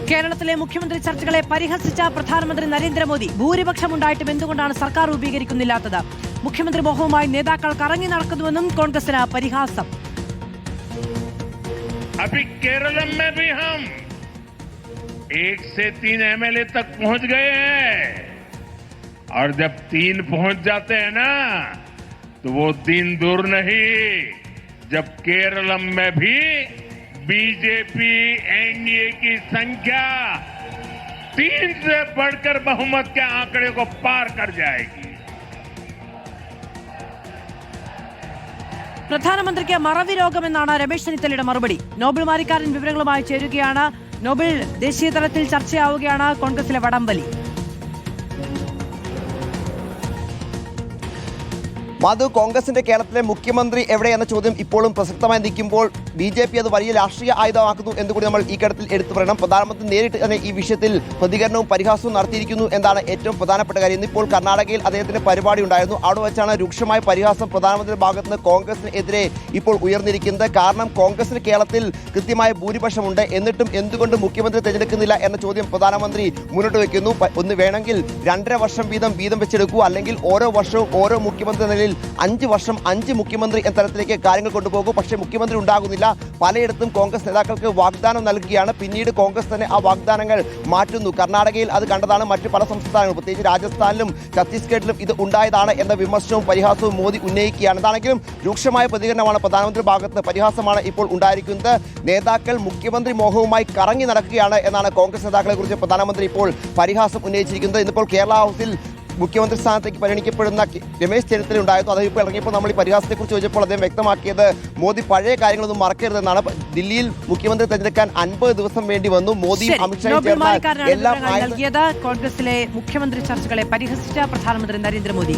കേരളത്തിലെ മുഖ്യമന്ത്രി ചർച്ചകളെ പരിഹസിച്ച പ്രധാനമന്ത്രി നരേന്ദ്രമോദി. ഭൂരിപക്ഷമുണ്ടായിട്ടും എന്തുകൊണ്ടാണ് സർക്കാർ രൂപീകരിക്കുന്നില്ലാത്തത്? മുഖ്യമന്ത്രി മോഹവുമായി നേതാക്കൾ കറങ്ങി നടക്കുന്നുവെന്നും കോൺഗ്രസിന് പരിഹാസം. अभी केरलम में भी हम 1 से 3 एमएलए तक पहुंच गए हैं और जब 3 पहुंच जाते हैं ना तो वो दिन दूर नहीं जब केरलम में भी बीजेपी एनडीए की संख्या 3 से बढ़कर बहुमत के आंकड़े को पार कर जाएगी. പ്രധാനമന്ത്രിക്ക് മറവി രോഗമെന്നാണ് രമേശ് ചെന്നിത്തലയുടെ മറുപടി. നോബൽ മാരിക്കാരൻ വിവരങ്ങളുമായി ചേരുകയാണ്. നോബൽ, ദേശീയ തലത്തിൽ ചർച്ചയാവുകയാണ് കോൺഗ്രസിലെ വടംവലി. മധു, കോൺഗ്രസിന്റെ കേരളത്തിലെ മുഖ്യമന്ത്രി എവിടെയെന്ന ചോദ്യം ഇപ്പോഴും പ്രസക്തമായി നിൽക്കുമ്പോൾ ബി.ജെ.പി. അത് വലിയ രാഷ്ട്രീയ ആയുധമാക്കുന്നു എന്നുകൂടി നമ്മൾ ഈ ഘട്ടത്തിൽ എടുത്തു പറയണം. പ്രധാനമന്ത്രി നേരിട്ട് തന്നെ ഈ വിഷയത്തിൽ പ്രതികരണവും പരിഹാസവും നടത്തിയിരിക്കുന്നു എന്നാണ് ഏറ്റവും പ്രധാനപ്പെട്ട കാര്യം. ഇന്നിപ്പോൾ കർണാടകയിൽ അദ്ദേഹത്തിന്റെ പരിപാടി ഉണ്ടായിരുന്നു. അവിടെ വെച്ചാണ് രൂക്ഷമായ പരിഹാസം പ്രധാനമന്ത്രിയുടെ ഭാഗത്ത് നിന്ന് കോൺഗ്രസിനെതിരെ ഇപ്പോൾ ഉയർന്നിരിക്കുന്നത്. കാരണം കോൺഗ്രസിന് കേരളത്തിൽ കൃത്യമായ ഭൂരിപക്ഷമുണ്ട്, എന്നിട്ടും എന്തുകൊണ്ട് മുഖ്യമന്ത്രി തിരഞ്ഞെടുക്കുന്നില്ല എന്ന ചോദ്യം പ്രധാനമന്ത്രി മുന്നോട്ട് വയ്ക്കുന്നു. ഒന്ന് വേണമെങ്കിൽ 2.5 വർഷം വീതം വെച്ചെടുക്കൂ, അല്ലെങ്കിൽ ഓരോ വർഷവും ഓരോ മുഖ്യമന്ത്രി നിലയിൽ 5 വർഷം 5 മുഖ്യമന്ത്രി എന്ന തരത്തിലേക്ക് കാര്യങ്ങൾ കൊണ്ടുപോകും. പക്ഷേ മുഖ്യമന്ത്രി ഉണ്ടാകുന്നില്ല. പലയിടത്തും കോൺഗ്രസ് നേതാക്കൾക്ക് വാഗ്ദാനം നൽകുകയാണ്, പിന്നീട് കോൺഗ്രസ് തന്നെ ആ വാഗ്ദാനങ്ങൾ മാറ്റുന്നു. കർണാടകയിൽ അത് കണ്ടതാണ്. മറ്റ് പല സംസ്ഥാനങ്ങളും, പ്രത്യേകിച്ച് രാജസ്ഥാനിലും ഛത്തീസ്ഗഡിലും ഇത് ഉണ്ടായതാണ് എന്ന വിമർശനവും പരിഹാസവും മോദി ഉന്നയിക്കുകയാണ്. എന്താണെങ്കിലും രൂക്ഷമായ പ്രതികരണമാണ് പ്രധാനമന്ത്രി ഭാഗത്ത്. പരിഹാസമാണ് ഇപ്പോൾ ഉണ്ടായിരിക്കുന്നത്. നേതാക്കൾ മുഖ്യമന്ത്രി മോഹവുമായി കറങ്ങി നടക്കുകയാണ് എന്നാണ് കോൺഗ്രസ് നേതാക്കളെ കുറിച്ച് പ്രധാനമന്ത്രി ഇപ്പോൾ പരിഹാസം ഉന്നയിച്ചിരിക്കുന്നത്. ഇന്നിപ്പോൾ കേരള ഹൗസിൽ മുഖ്യമന്ത്രി സ്ഥാനത്തേക്ക് പരിഗണിക്കപ്പെടുന്ന രമേശ് ചെന്നിത്തല ഉണ്ടായിരുന്നു. അത് ഇപ്പോൾ ഇറങ്ങിയപ്പോൾ നമ്മൾ ഈ പരിഹാസത്തെക്കുറിച്ച് ചോദിച്ചപ്പോൾ അദ്ദേഹം വ്യക്തമാക്കിയത് മോദി പഴയ കാര്യങ്ങളൊന്നും മറക്കരുതെന്നാണ്. ദില്ലിയിൽ മുഖ്യമന്ത്രി തെരഞ്ഞെടുക്കാൻ 50 ദിവസം വേണ്ടി വന്നു. മോദിയും അമിത്ഷായും ചേർന്നാൽ എല്ലാം കോൺഗ്രസിലെ മുഖ്യമന്ത്രി ചർച്ചകളെ പരിഹസിച്ച പ്രധാനമന്ത്രി നരേന്ദ്രമോദി.